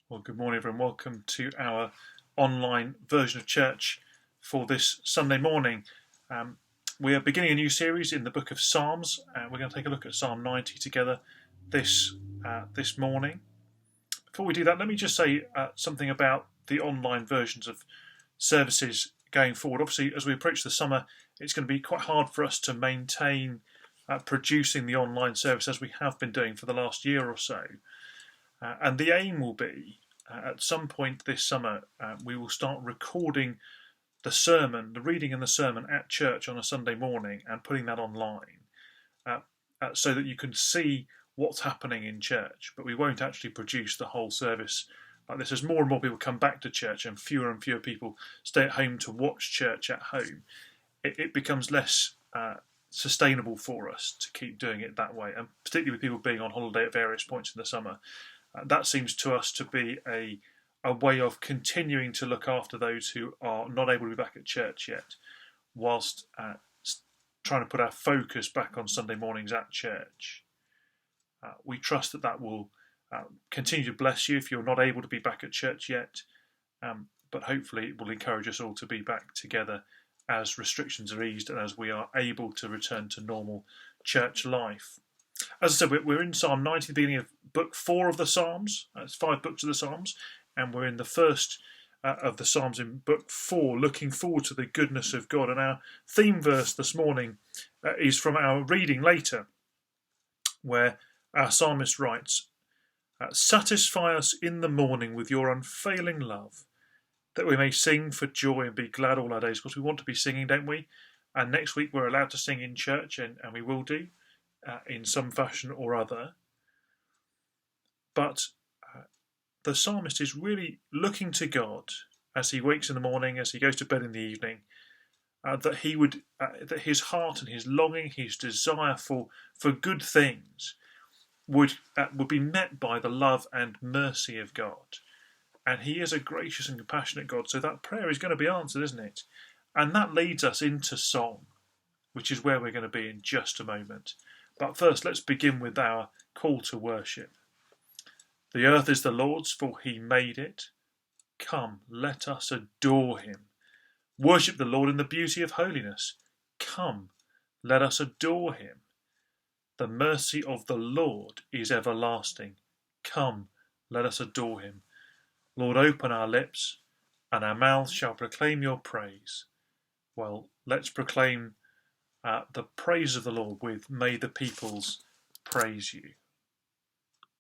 Well, good morning, everyone. Welcome to our online version of church for this Sunday morning. We are beginning a new series in the book of Psalms. We're going to take a look at Psalm 90 together this morning. Before we do that, let me just say something about the online versions of services going forward. Obviously, as we approach the summer, it's going to be quite hard for us to maintain producing the online service as we have been doing for the last year or so. And the aim will be, at some point this summer, we will start recording the sermon, the reading and the sermon at church on a Sunday morning and putting that online so that you can see what's happening in church. But we won't actually produce the whole service like this. As more and more people come back to church and fewer people stay at home to watch church at home, it becomes less sustainable for us to keep doing it that way, and particularly with people being on holiday at various points in the summer. That seems to us to be a way of continuing to look after those who are not able to be back at church yet, whilst trying to put our focus back on Sunday mornings at church. We trust that will continue to bless you if you're not able to be back at church yet, but hopefully it will encourage us all to be back together as restrictions are eased and as we are able to return to normal church life. As I said, we're in Psalm 90, the beginning of book 4 of the Psalms. It's 5 books of the Psalms, and we're in the first of the Psalms in book 4, looking forward to the goodness of God. And our theme verse this morning is from our reading later, where our psalmist writes, "Satisfy us in the morning with your unfailing love, that we may sing for joy and be glad all our days." Because we want to be singing, don't we? And next week we're allowed to sing in church, and we will do. In some fashion or other. But the psalmist is really looking to God as he wakes in the morning, as he goes to bed in the evening, that his heart and his longing, his desire for good things would be met by the love and mercy of God. And he is a gracious and compassionate God, so that prayer is going to be answered, isn't it? And that leads us into song, which is where we're going to be in just a moment. But first, let's begin with our call to worship. The earth is the Lord's, for he made it. Come, let us adore him. Worship the Lord in the beauty of holiness. Come, let us adore him. The mercy of the Lord is everlasting. Come, let us adore him. Lord, open our lips, and our mouths shall proclaim your praise. Well, let's proclaim the praise of the Lord with "May the peoples praise you."